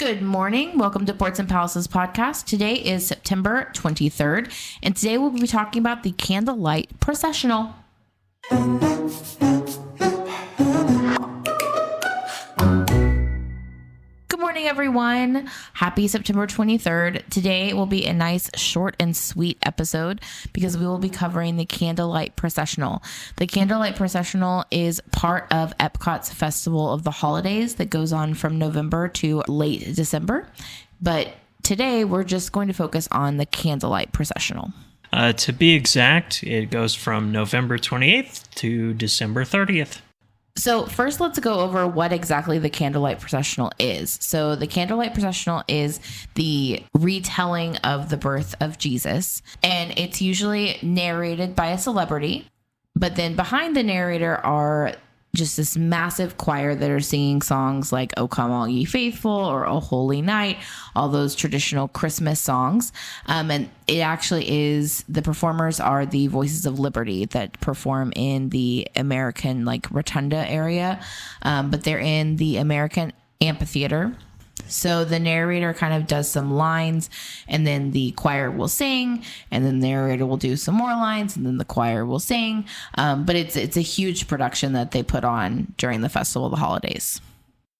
Good morning. Welcome to Ports and Palaces podcast. Today is September 23rd, and today we'll be talking about the Candlelight Processional. Good morning, everyone. Happy September 23rd. Today will be a nice, short, and sweet episode because we will be covering the Candlelight Processional. The Candlelight Processional is part of EPCOT's Festival of the Holidays that goes on from November to late December. But today, we're just going to focus on the Candlelight Processional. To be exact, it goes from November 28th to December 30th. So first, let's go over what exactly the Candlelight Processional is. So the Candlelight Processional is the retelling of the birth of Jesus, and it's usually narrated by a celebrity. But then behind the narrator are just this massive choir that are singing songs like "O Come All Ye Faithful" or "O Holy Night," all those traditional Christmas songs. And it actually is, the performers are the Voices of Liberty that perform in the American Rotunda area, but they're in the American Amphitheater. So the narrator kind of does some lines, and then the choir will sing, and then the narrator will do some more lines, and then the choir will sing. But it's a huge production that they put on during the Festival of the Holidays.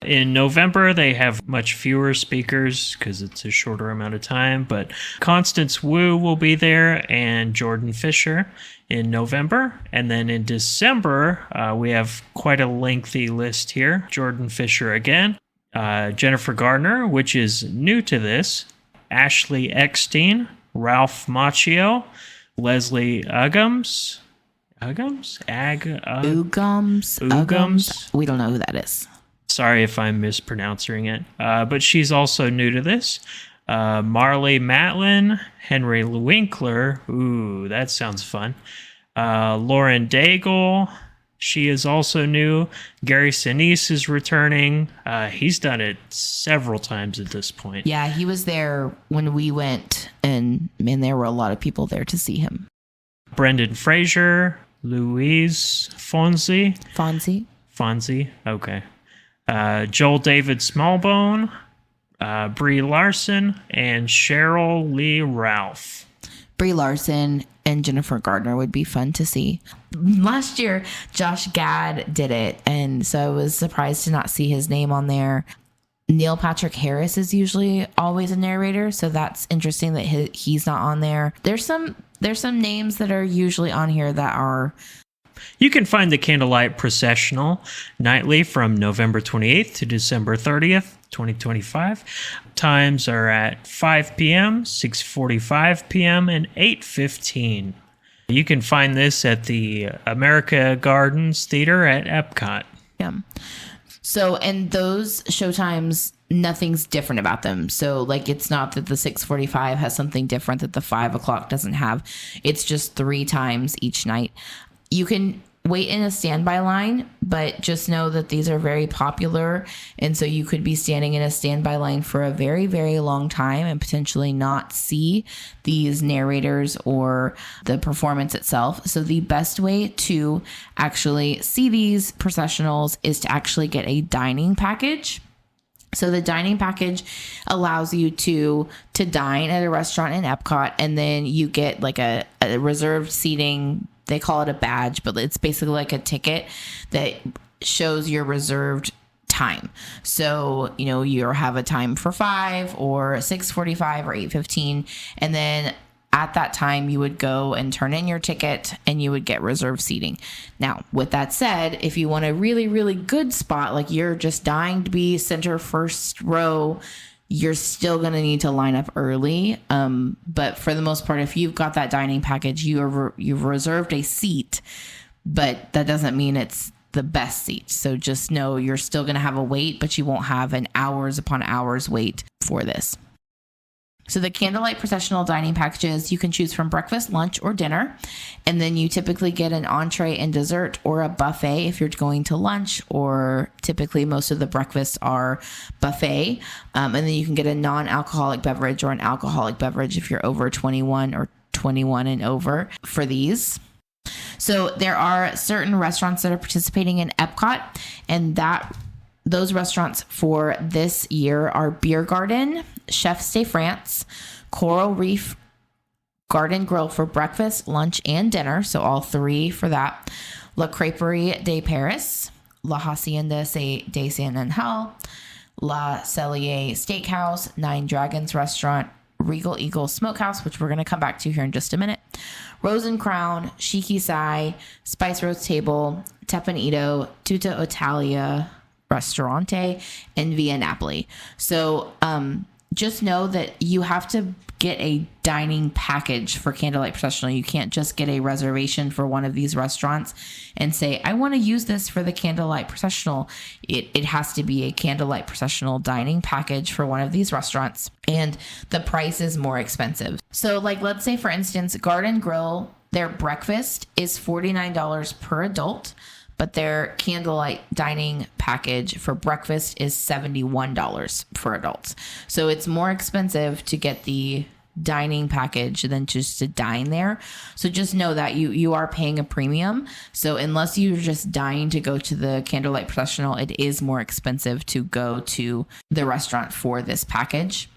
In November, they have much fewer speakers because it's a shorter amount of time, but Constance Wu will be there and Jordan Fisher in November. And then in December, we have quite a lengthy list here. Jordan Fisher again. Jennifer Gardner, which is new to this, Ashley Eckstein, Ralph Macchio, Leslie Uggams. We don't know who that is. Sorry if I'm mispronouncing it. But she's also new to this. Marley Matlin, Henry Winkler. Ooh, that sounds fun. Lauren Daigle. She is also new. Gary Sinise is returning. He's done it several times at this point. Yeah, he was there when we went, and there were a lot of people there to see him. Brendan Fraser, Louise Fonzie, okay. Joel David Smallbone, Brie Larson, and Cheryl Lee Ralph. Brie Larson and Jennifer Gardner would be fun to see. Last year, Josh Gad did it, and so I was surprised to not see his name on there. Neil Patrick Harris is usually always a narrator, so that's interesting that he's not on there. There's some names that are usually on here that are... You can find the Candlelight Processional nightly from November 28th to December 30th, 2025. Times are at 5 p.m., 6:45 p.m., and 8:15. You can find this at the America Gardens Theater at EPCOT. Yeah. So, and those showtimes, nothing's different about them. So, it's not that the 6:45 has something different that the 5 o'clock doesn't have. It's just 3 times each night. You can wait in a standby line, but just know that these are very popular. And so you could be standing in a standby line for a very, very long time and potentially not see these narrators or the performance itself. So the best way to actually see these processionals is to actually get a dining package. So the dining package allows you to dine at a restaurant in EPCOT, and then you get a reserved seating. They call it a badge, but it's basically like a ticket that shows your reserved time. So, you have a time for 5 or 6:45 or 8:15. And then at that time, you would go and turn in your ticket and you would get reserved seating. Now, with that said, if you want a really, really good spot, you're just dying to be center first row, you're still going to need to line up early. But for the most part, if you've got that dining package, you've reserved a seat, but that doesn't mean it's the best seat. So just know you're still going to have a wait, but you won't have an hours upon hours wait for this. So the Candlelight Processional dining packages, you can choose from breakfast, lunch, or dinner. And then you typically get an entree and dessert or a buffet if you're going to lunch, or typically most of the breakfasts are buffet. And then you can get a non-alcoholic beverage or an alcoholic beverage if you're over 21 or 21 and over for these. So there are certain restaurants that are participating in EPCOT, and that those restaurants for this year are Beer Garden, Chefs de France, Coral Reef Garden Grill for breakfast, lunch, and dinner. So all 3 for that. La Crêperie de Paris, La Hacienda de San Angel, La Cellier Steakhouse, Nine Dragons Restaurant, Regal Eagle Smokehouse, which we're going to come back to here in just a minute, Rose and Crown, Shiki Sai, Spice Rose Table, Tepanito, Tutta Italia Restaurante, and Via Napoli. So just know that you have to get a dining package for Candlelight Processional. You can't just get a reservation for one of these restaurants and say, I want to use this for the Candlelight Processional. It has to be a Candlelight Processional dining package for one of these restaurants, and the price is more expensive. So like, let's say for instance, Garden Grill, their breakfast is $49 per adult, but their candlelight dining package for breakfast is $71 for adults. So it's more expensive to get the dining package than just to dine there. So just know that you are paying a premium. So unless you're just dying to go to the Candlelight Processional, it is more expensive to go to the restaurant for this package.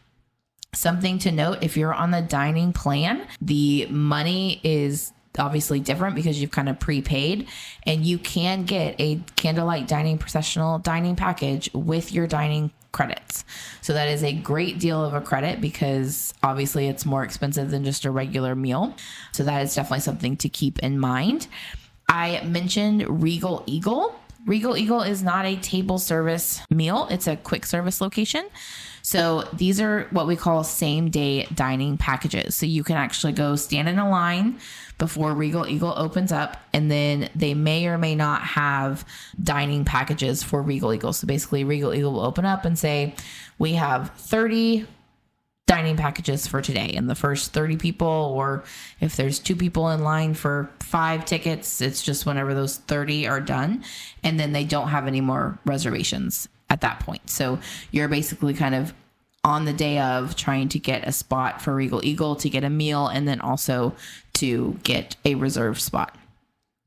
Something to note, if you're on the dining plan, the money is obviously different because you've kind of prepaid, and you can get a Candlelight Dining Processional dining package with your dining credits. So that is a great deal of a credit because obviously it's more expensive than just a regular meal. So that is definitely something to keep in mind. I mentioned Regal Eagle. Regal Eagle is not a table service meal. It's a quick service location. So these are what we call same day dining packages. So you can actually go stand in a line before Regal Eagle opens up, and then they may or may not have dining packages for Regal Eagle. So basically Regal Eagle will open up and say, we have 30 dining packages for today, and the first 30 people, or if there's 2 people in line for 5 tickets, it's just whenever those 30 are done, and then they don't have any more reservations at that point. So you're basically kind of on the day of trying to get a spot for Regal Eagle to get a meal, and then also to get a reserved spot.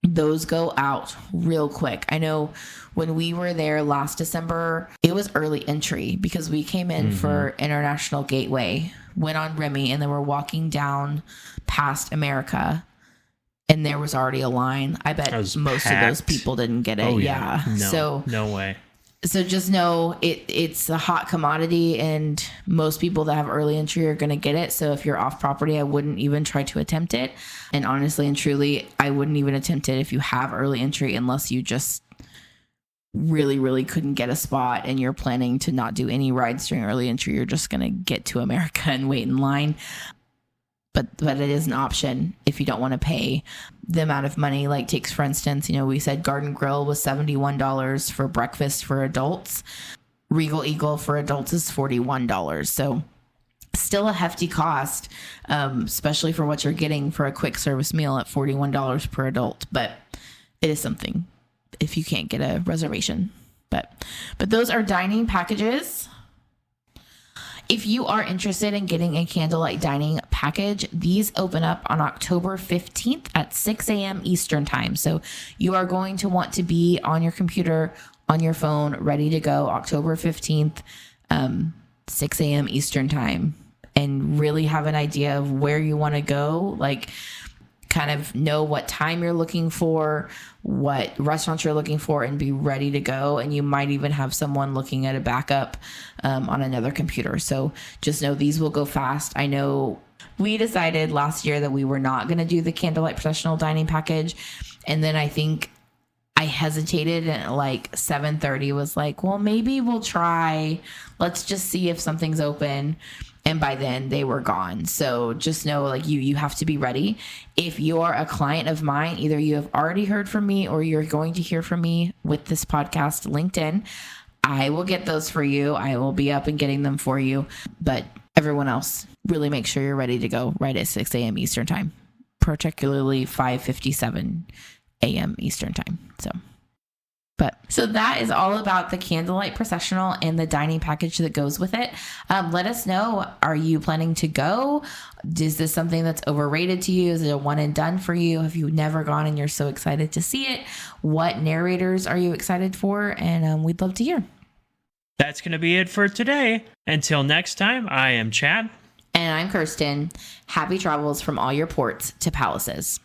Those go out real quick. I know when we were there last December, it was early entry because we came in for International Gateway, went on Remy, and then we're walking down past America, and there was already a line. I bet most of those people didn't get it. Oh, yeah. No way. So just know it's a hot commodity, and most people that have early entry are going to get it. So if you're off property, I wouldn't even try to attempt it. And honestly and truly, I wouldn't even attempt it if you have early entry, unless you just really, really couldn't get a spot and you're planning to not do any rides during early entry. You're just going to get to America and wait in line. But it is an option if you don't want to pay the amount of money. Like, takes for instance, we said Garden Grill was $71 for breakfast for adults. Regal Eagle for adults is $41. So still a hefty cost, especially for what you're getting for a quick service meal at $41 per adult. But it is something if you can't get a reservation. But those are dining packages. If you are interested in getting a candlelight dining package, these open up on October 15th at 6 a.m. Eastern time. So you are going to want to be on your computer, on your phone, ready to go October 15th, 6 a.m. Eastern time, and really have an idea of where you want to go. Like, kind of know what time you're looking for, what restaurants you're looking for, and be ready to go. And you might even have someone looking at a backup on another computer. So just know these will go fast. I know we decided last year that we were not going to do the Candlelight Processional dining package. And then I think I hesitated, and like 7:30 was like, well, maybe we'll try. Let's just see if something's open. And by then they were gone. So just know, like, you have to be ready. If you're a client of mine, either you have already heard from me or you're going to hear from me with this podcast LinkedIn, I will get those for you. I will be up and getting them for you. But everyone else, really make sure you're ready to go right at 6 a.m. Eastern time, particularly 5:57 a.m. Eastern time. So that is all about the Candlelight Processional and the dining package that goes with it. Let us know, are you planning to go? Is this something that's overrated to you? Is it a one and done for you? Have you never gone and you're so excited to see it? What narrators are you excited for? And we'd love to hear. That's going to be it for today. Until next time, I am Chad. And I'm Kirsten. Happy travels from all your ports to palaces.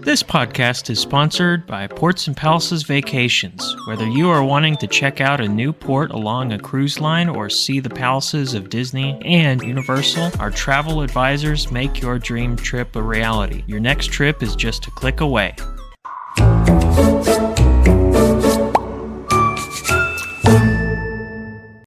This podcast is sponsored by Ports and Palaces Vacations. Whether you are wanting to check out a new port along a cruise line or see the palaces of Disney and Universal, our travel advisors make your dream trip a reality. Your next trip is just a click away.